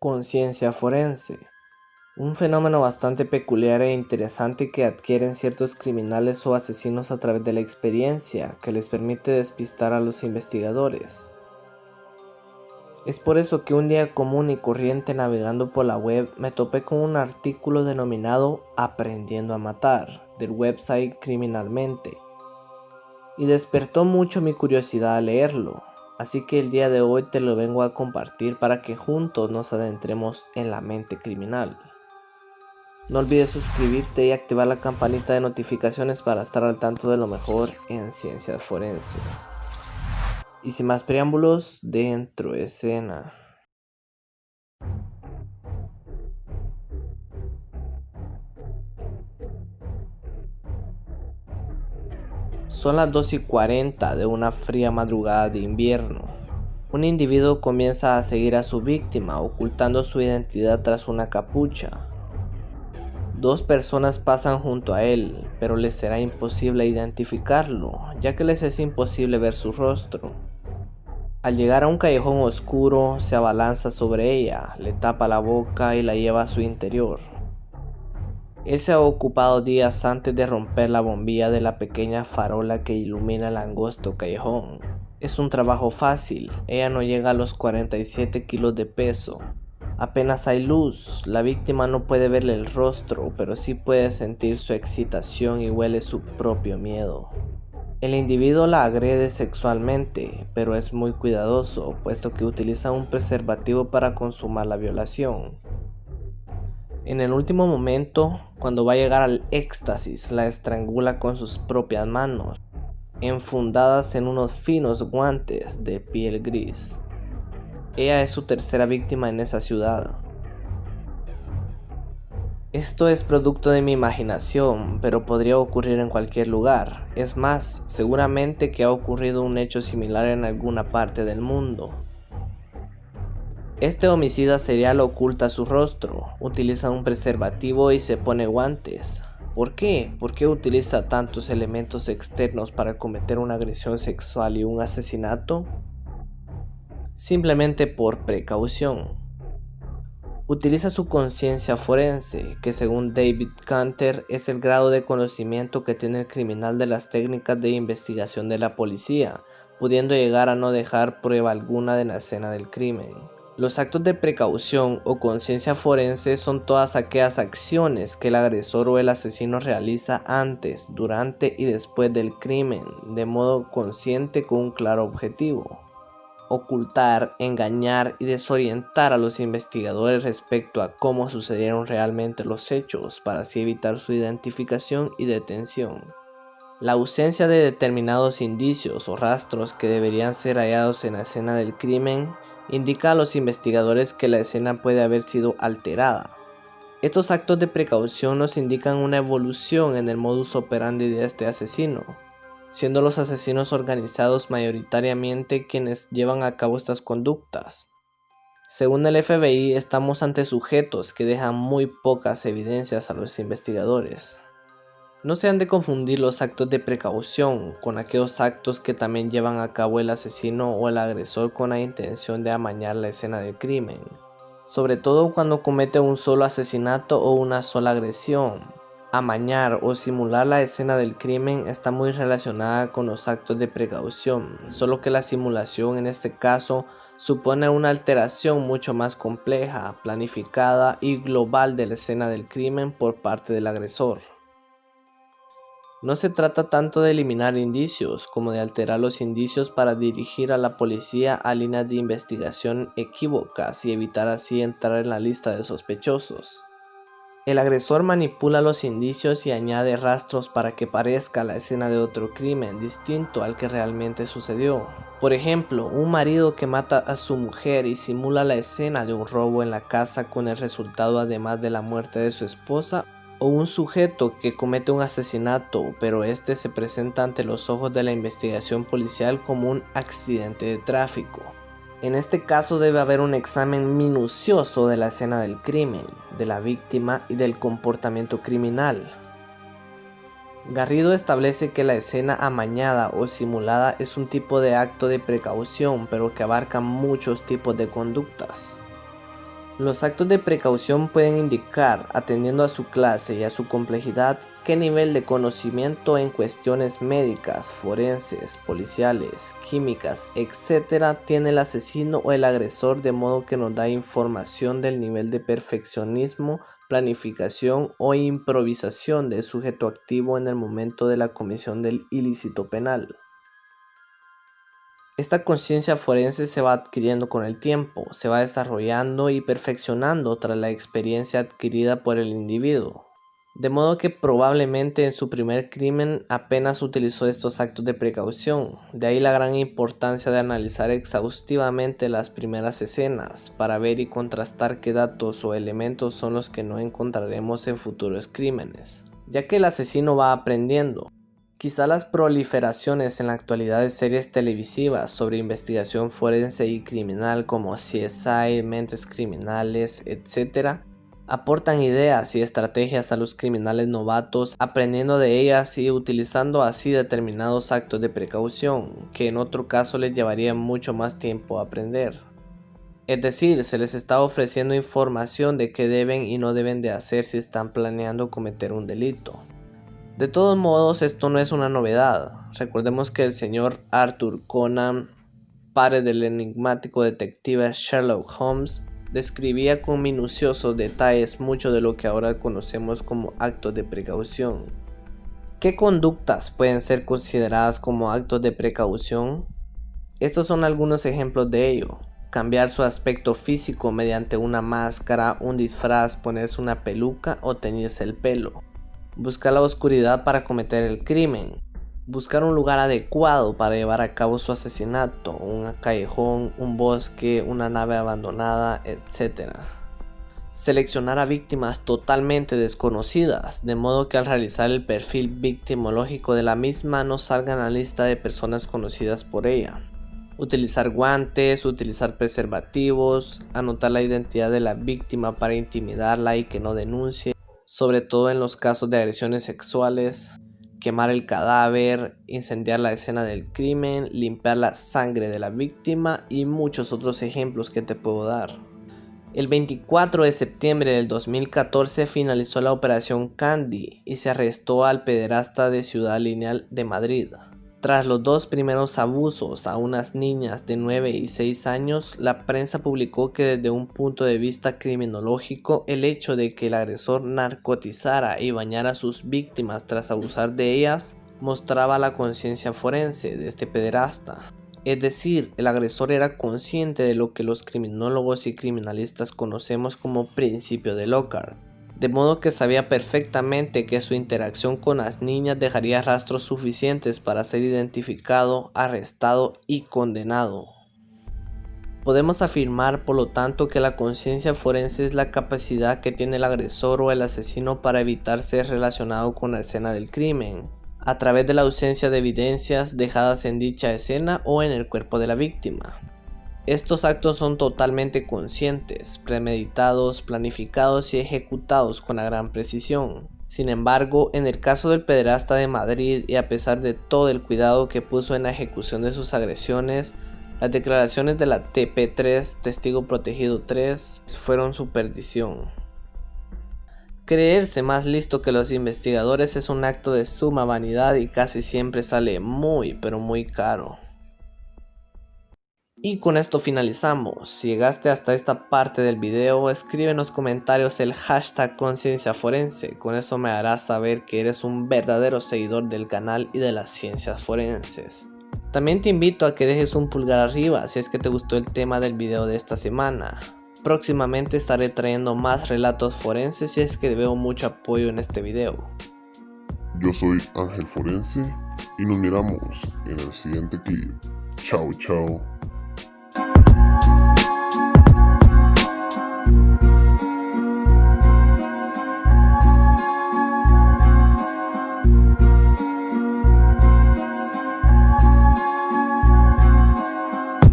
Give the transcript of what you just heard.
Conciencia forense. Un fenómeno bastante peculiar e interesante que adquieren ciertos criminales o asesinos a través de la experiencia que les permite despistar a los investigadores. Es por eso que un día común y corriente navegando por la web me topé con un artículo denominado Aprendiendo a matar del website Criminalmente y despertó mucho mi curiosidad al leerlo. Así que el día de hoy te lo vengo a compartir para que juntos nos adentremos en la mente criminal. No olvides suscribirte y activar la campanita de notificaciones para estar al tanto de lo mejor en ciencias forenses. Y sin más preámbulos, dentro escena. Son las 2:40 de una fría madrugada de invierno. Un individuo comienza a seguir a su víctima, ocultando su identidad tras una capucha. Dos personas pasan junto a él, pero les será imposible identificarlo, ya que les es imposible ver su rostro. Al llegar a un callejón oscuro, se abalanza sobre ella, le tapa la boca y la lleva a su interior. Él se ha ocupado días antes de romper la bombilla de la pequeña farola que ilumina el angosto callejón. Es un trabajo fácil, ella no llega a los 47 kilos de peso. Apenas hay luz, la víctima no puede verle el rostro, pero sí puede sentir su excitación y huele su propio miedo. El individuo la agrede sexualmente, pero es muy cuidadoso, puesto que utiliza un preservativo para consumar la violación. En el último momento, cuando va a llegar al éxtasis, la estrangula con sus propias manos, enfundadas en unos finos guantes de piel gris. Ella es su tercera víctima en esa ciudad. Esto es producto de mi imaginación, pero podría ocurrir en cualquier lugar. Es más, seguramente que ha ocurrido un hecho similar en alguna parte del mundo. Este homicida serial oculta su rostro, utiliza un preservativo y se pone guantes. ¿Por qué? ¿Por qué utiliza tantos elementos externos para cometer una agresión sexual y un asesinato? Simplemente por precaución. Utiliza su conciencia forense, que según David Canter es el grado de conocimiento que tiene el criminal de las técnicas de investigación de la policía, pudiendo llegar a no dejar prueba alguna de la escena del crimen. Los actos de precaución o conciencia forense son todas aquellas acciones que el agresor o el asesino realiza antes, durante y después del crimen, de modo consciente con un claro objetivo: ocultar, engañar y desorientar a los investigadores respecto a cómo sucedieron realmente los hechos, para así evitar su identificación y detención. La ausencia de determinados indicios o rastros que deberían ser hallados en la escena del crimen indica a los investigadores que la escena puede haber sido alterada. Estos actos de precaución nos indican una evolución en el modus operandi de este asesino, siendo los asesinos organizados mayoritariamente quienes llevan a cabo estas conductas. Según el FBI, estamos ante sujetos que dejan muy pocas evidencias a los investigadores. No se han de confundir los actos de precaución con aquellos actos que también llevan a cabo el asesino o el agresor con la intención de amañar la escena del crimen, sobre todo cuando comete un solo asesinato o una sola agresión. Amañar o simular la escena del crimen está muy relacionada con los actos de precaución, solo que la simulación en este caso supone una alteración mucho más compleja, planificada y global de la escena del crimen por parte del agresor. No se trata tanto de eliminar indicios como de alterar los indicios para dirigir a la policía a líneas de investigación equívocas y evitar así entrar en la lista de sospechosos. El agresor manipula los indicios y añade rastros para que parezca la escena de otro crimen distinto al que realmente sucedió. Por ejemplo, un marido que mata a su mujer y simula la escena de un robo en la casa con el resultado además de la muerte de su esposa, o un sujeto que comete un asesinato pero este se presenta ante los ojos de la investigación policial como un accidente de tráfico. En este caso debe haber un examen minucioso de la escena del crimen, de la víctima y del comportamiento criminal. Garrido establece que la escena amañada o simulada es un tipo de acto de precaución, pero que abarca muchos tipos de conductas. Los actos de precaución pueden indicar, atendiendo a su clase y a su complejidad, qué nivel de conocimiento en cuestiones médicas, forenses, policiales, químicas, etc. tiene el asesino o el agresor, de modo que nos da información del nivel de perfeccionismo, planificación o improvisación del sujeto activo en el momento de la comisión del ilícito penal. Esta conciencia forense se va adquiriendo con el tiempo, se va desarrollando y perfeccionando tras la experiencia adquirida por el individuo. De modo que probablemente en su primer crimen apenas utilizó estos actos de precaución, de ahí la gran importancia de analizar exhaustivamente las primeras escenas para ver y contrastar qué datos o elementos son los que no encontraremos en futuros crímenes, ya que el asesino va aprendiendo. Quizá las proliferaciones en la actualidad de series televisivas sobre investigación forense y criminal como CSI, Mentes Criminales, etc., aportan ideas y estrategias a los criminales novatos, aprendiendo de ellas y utilizando así determinados actos de precaución, que en otro caso les llevaría mucho más tiempo aprender. Es decir, se les está ofreciendo información de qué deben y no deben de hacer si están planeando cometer un delito. De todos modos, esto no es una novedad. Recordemos que el señor Arthur Conan, padre del enigmático detective Sherlock Holmes, describía con minuciosos detalles mucho de lo que ahora conocemos como actos de precaución. ¿Qué conductas pueden ser consideradas como actos de precaución? Estos son algunos ejemplos de ello. Cambiar su aspecto físico mediante una máscara, un disfraz, ponerse una peluca o teñirse el pelo. Buscar la oscuridad para cometer el crimen. Buscar un lugar adecuado para llevar a cabo su asesinato, un callejón, un bosque, una nave abandonada, etc. Seleccionar a víctimas totalmente desconocidas, de modo que al realizar el perfil victimológico de la misma no salga en la lista de personas conocidas por ella. Utilizar guantes, utilizar preservativos, anotar la identidad de la víctima para intimidarla y que no denuncie, sobre todo en los casos de agresiones sexuales, quemar el cadáver, incendiar la escena del crimen, limpiar la sangre de la víctima y muchos otros ejemplos que te puedo dar. El 24 de septiembre del 2014 finalizó la operación Candy y se arrestó al pederasta de Ciudad Lineal de Madrid. Tras los dos primeros abusos a unas niñas de 9 y 6 años, la prensa publicó que desde un punto de vista criminológico, el hecho de que el agresor narcotizara y bañara a sus víctimas tras abusar de ellas mostraba la conciencia forense de este pederasta. Es decir, el agresor era consciente de lo que los criminólogos y criminalistas conocemos como principio de Lockhart. De modo que sabía perfectamente que su interacción con las niñas dejaría rastros suficientes para ser identificado, arrestado y condenado. Podemos afirmar, por lo tanto, que la conciencia forense es la capacidad que tiene el agresor o el asesino para evitar ser relacionado con la escena del crimen, a través de la ausencia de evidencias dejadas en dicha escena o en el cuerpo de la víctima. Estos actos son totalmente conscientes, premeditados, planificados y ejecutados con la gran precisión. Sin embargo, en el caso del pederasta de Madrid, y a pesar de todo el cuidado que puso en la ejecución de sus agresiones, las declaraciones de la TP3, Testigo Protegido 3, fueron su perdición. Creerse más listo que los investigadores es un acto de suma vanidad y casi siempre sale muy pero muy caro. Y con esto finalizamos. Si llegaste hasta esta parte del video, escribe en los comentarios el hashtag conciencia forense. Con eso me harás saber que eres un verdadero seguidor del canal y de las ciencias forenses. También te invito a que dejes un pulgar arriba si es que te gustó el tema del video de esta semana. Próximamente estaré trayendo más relatos forenses y es que veo mucho apoyo en este video. Yo soy Ángel Forense y nos miramos en el siguiente clip. Chao, chao.